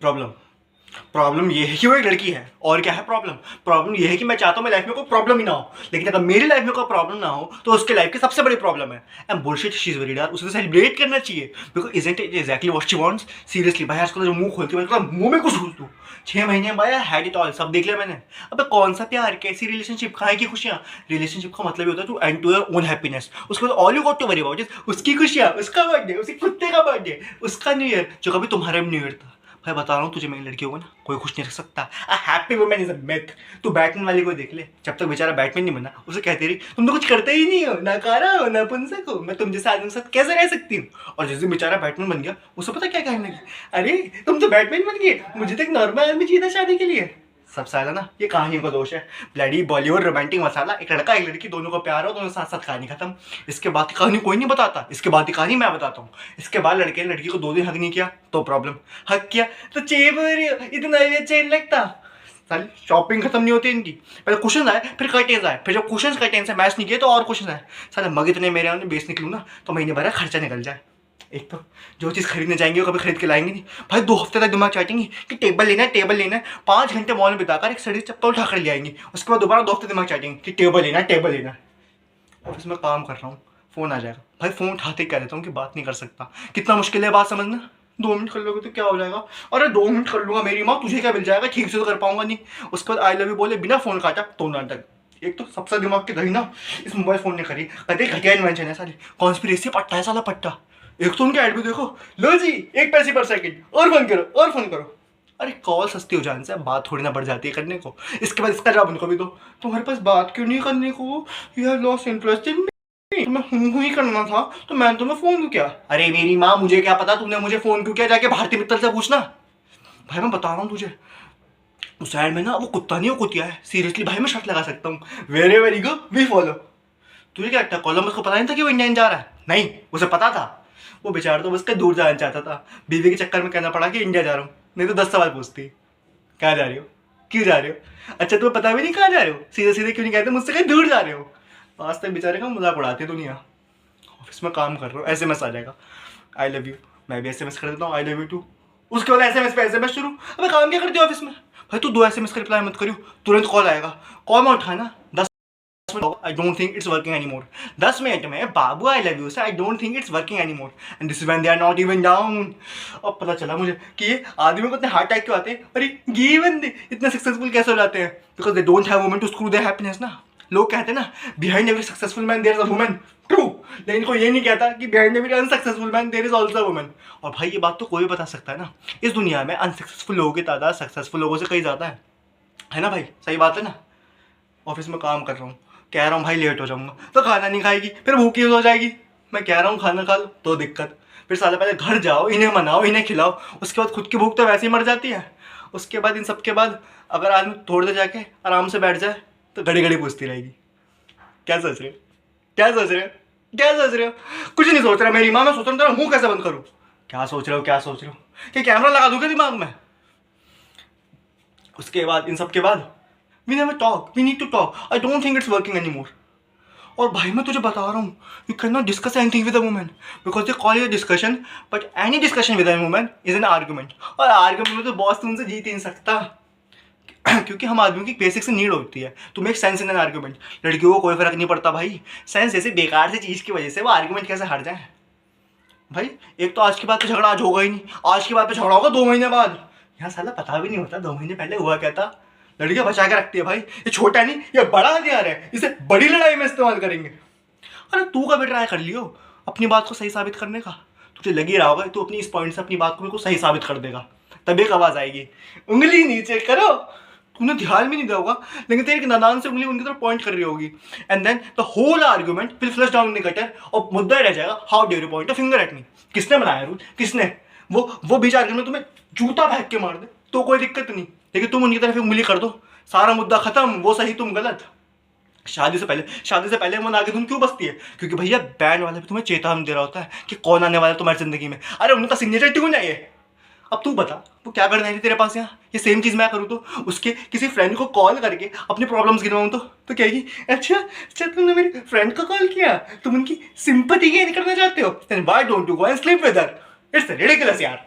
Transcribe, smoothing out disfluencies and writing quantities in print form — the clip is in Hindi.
प्रॉब्लम प्रॉब्लम ये है कि वो एक लड़की है। और क्या है प्रॉब्लम? प्रॉब्लम ये है कि मैं चाहता हूँ मेरी लाइफ में कोई प्रॉब्लम ही ना हो, लेकिन अगर मेरी लाइफ में कोई प्रॉब्लम ना हो तो उसके लाइफ की सबसे बड़ी प्रॉब्लम है। And bullshit she is very dark. उसे सेलिब्रेट करना चाहिए because isn't it exactly what she wants. Seriously भाई आजकल जो मुंह खोलती है मतलब मुंह में कुछ घुस दूँ। 6 महीने भाई हैड इट ऑल, सब देख लिया मैंने। अबे कौन सा प्यार, कैसी रिलेशनशिप, कहाँ की खुशियाँ? रिलेशनशिप का मतलब ये होता है to end to your own happiness. उसके बाद all you got to worry about is उसकी खुशियाँ, उसका बर्थडे, उसके कुत्ते का बर्थडे, उसका न्यू ईयर जो कभी तुम्हारा भी न्यू ईयर था। भाई बता रहा हूँ तुझे, मेरी लड़की होगा ना कोई खुश नहीं रख सकता। A happy woman is a myth. तू बैटमैन वाली को देख ले, जब तक बेचारा बैटमैन नहीं बना उसे कहती रही तुम तो कुछ करते ही नहीं हो, नकारा हो, नपुंसक हो, मैं तुम जैसे आदमी के साथ कैसे रह सकती हूँ। और जिस दिन बेचारा बैटमैन बन गया उसे पता क्या कहने लगी, अरे तुम तो बैटमैन बन गए, मुझे तो एक नॉर्मल आदमी चाहिए था शादी के लिए। सब साला ना ये कहानियों का दोष है। ब्लडी बॉलीवुड रोमांटिक मसाला, एक लड़का एक लड़की दोनों को प्यार हो, दोनों साथ साथ कहानी खत्म। इसके बाद की कहानी कोई नहीं बताता, इसके बाद की कहानी मैं बताता हूँ। इसके बाद लड़के ने लड़की को 2 दिन हक नहीं किया तो प्रॉब्लम, हक किया तो चेबर इतना भी अच्छा नहीं लगता। साली शॉपिंग खत्म नहीं होती इनकी। पहले क्वेश्चन आए फिर कर्टेन्स आए, फिर जब क्वेश्चन कर्टेन से मैच नहीं किए तो और क्वेश्चन आए। साले मग इतने मेरे यहाँ बेच निकलूँ ना तो महीने भर खर्चा निकल जाए। एक तो जो चीज़ खरीदने जाएंगे वो कभी खरीद के लाएंगे नहीं भाई। 2 हफ्ते तक दिमाग चाटेंगे कि टेबल लेना है, टेबल लेना है। 5 घंटे मॉल में बिताकर एक सड़ी चप्पल उठा कर ले आएंगे। उसके बाद दोबारा 2 हफ्ते दिमाग चाटेंगे कि टेबल लेना है, टेबल लेना है। ऑफिस में काम कर रहा हूँ, फ़ोन आ जाएगा भाई, फ़ोन उठाते कह देता हूँ कि बात नहीं कर सकता। कितना मुश्किल है बात समझना। 2 मिनट कर लोगे तो क्या हो जाएगा? अरे 2 मिनट कर लूँगा मेरी माँ, तुझे क्या मिल जाएगा, ठीक से तो कर पाऊंगा नहीं। उसके बाद आई लव यू बोले बिना फ़ोन काटा तो नाटक। एक तो सबसे दिमाग की दही ना इस मोबाइल फ़ोन ने करी, कहते घटिया इन्वेंशन है सारी, कॉन्स्पिरेसी पट्टा है साला पट्टा। एक तो उनके ऐड भी देखो, लो जी 1 पैसे पर सेकंड और फोन करो और फोन करो। अरे कॉल सस्ती हो जाने से बात थोड़ी ना बढ़ जाती है करने को। इसके बाद इसका जवाब उनको भी दो, तुम्हारे पास बात क्यों नहीं करने को, you have lost interest in me, तुम्हें हूँ ही करना था तो मैंने तुम्हें फोन क्यों किया। अरे मेरी माँ मुझे क्या पता तुमने मुझे फोन क्यों किया, जाके भारतीय मित्तल से पूछना। भाई मैं बता रहा हूँ तुझे, उस साइड में ना वो कुत्ता नहीं वो कुतिया है। सीरियसली भाई मैं शर्त लगा सकता हूँ, वेरे वेरी गो वी फॉलो। तुझे क्या लगता है कोलंबस को पता नहीं था कि वो इंडियन जा रहा है? नहीं, उसे पता था। वो बेचारा तो बस के दूर जाना चाहता था, बीवी के चक्कर में कहना पड़ा कि इंडिया जा रहा हूँ, नहीं तो 10 सवाल पूछती कहाँ जा रहे हो, क्यों जा रहे हो, अच्छा तुम्हें पता भी नहीं कहाँ जा रहे हो, सीधे सीधे क्यों नहीं कहते मुझसे कहीं दूर जा रहे हो। आज तक बेचारे का मजाक उड़ाती है दुनिया। ऑफिस में काम कर रहा हूँ, SMS आ जाएगा आई लव यू, मैं भी SMS कर देता हूँ आई लव यू टू। उसके बाद SMS पे SMS शुरू। अबे काम क्या करती हो ऑफिस में? भाई तू 2 SMS का रिप्लाई मत करियो, तुरंत कॉल आएगा, कॉल में उठाना। I don't think it's working anymore. 10 minute में बाबू आई लव यू से I don't think it's working anymore. And this is when they are not even down. अब पता चला मुझे कि ये आदमियों को इतने हार्ट अटैक क्यों आते हैं और ये गे बंदे इतने सक्सेसफुल कैसे हो जाते हैं, because they don't have women to screw their happiness ना। लोग कहते हैं ना behind every successful man there is a woman, true, लेकिन इनको ये नहीं कहता कि behind every unsuccessful man there is also a woman. और भाई ये बात तो कोई भी बता सकता है ना, इस दुनिया में अनसक्सेसफुल लोगों की तादाद सक्सेसफुल लोगों से कहीं ज़्यादा है ना भाई, सही बात है ना। ऑफिस में काम कर रहा हूँ, कह रहा हूँ भाई लेट हो जाऊंगा तो खाना नहीं खाएगी, फिर भूखी हो जाएगी। मैं कह रहा हूँ खाना खा लो तो दिक्कत, फिर साले पहले घर जाओ, इन्हें मनाओ, इन्हें खिलाओ, उसके बाद खुद की भूख तो वैसे ही मर जाती है। उसके बाद इन सब के बाद अगर आदमी थोड़ी देर जाके आराम से बैठ जाए तो घड़ी घड़ी पूछती रहेगी क्या सोच रहे हो, क्या सोच रहे हो, क्या सोच रहे हो। कुछ नहीं सोच रहा मेरी माँ, मैं सोच रहा हूँ तेरा मुँह कैसे बंद करूँ। क्या सोच रहे हो, क्या सोच रहे हो, कि कैमरा लगा दूँगा दिमाग में। उसके बाद इन सब के बाद we never talk, we need to talk, I don't think it's working anymore. और भाई मैं तुझे बता रहा हूँ, you cannot discuss anything with a woman because they call it a discussion, but any discussion with a woman is an argument. और argument में तो बॉस तुमसे जीत ही नहीं सकता क्योंकि हम आदमियों की बेसिक से नीड होती है to make sense in an argument. लड़कियों को कोई फर्क नहीं पड़ता भाई, सेंस जैसे बेकार से चीज़ की वजह से वो आर्ग्यूमेंट कैसे हट जाए। भाई एक तो आज की बात पे झगड़ा आज होगा ही नहीं, आज की बात पे झगड़ा होगा 2 महीने बाद। यहाँ साला पता भी नहीं होता 2 महीने पहले हुआ क्या था। लड़कियां बचा के रखती है भाई, ये छोटा नहीं ये बड़ा हथियार है, इसे बड़ी लड़ाई में इस्तेमाल करेंगे। अरे तू कभी ट्राई कर लियो अपनी बात को सही साबित करने का, तुझे लग ही रहा होगा तू अपनी इस पॉइंट से अपनी बात को बिल्कुल सही साबित कर देगा, तभी एक आवाज़ आएगी उंगली नीचे करो। तूने ध्यान भी नहीं दिया होगा लेकिन तेरी नादान से उंगली उनकी तरफ पॉइंट कर रही होगी, and then the whole argument will flush down in the gutter और मुद्दा रह जाएगा how dare you point a finger at me. किसने बनाया रूल, किसने? वो बीच आर्ग्यूमेंट तुम्हें जूता फेंक के मार दे तो कोई दिक्कत नहीं, लेकिन तुम उनकी तरफ उंगली कर दो सारा मुद्दा खत्म, वो सही तुम गलत। शादी से पहले मन आगे तुम क्यों बसती है, क्योंकि भैया बैंड वाले भी तुम्हें चेतावनी दे रहा होता है कि कौन आने वाला है तुम्हारी जिंदगी में। अरे उनका सिग्नेचर ट्यून है ये। अब तू बता वो क्या करने आई तेरे पास यहाँ, ये सेम चीज़ मैं करूँ तो उसके किसी फ्रेंड को कॉल करके अपनी प्रॉब्लम्स गिनवाऊँ तो कहेगी अच्छा तुमने मेरे फ्रेंड को कॉल किया, तुम उनकी सिंपैथी गेन करना चाहते हो, then why don't you go and sleep with her. It's ridiculous यार।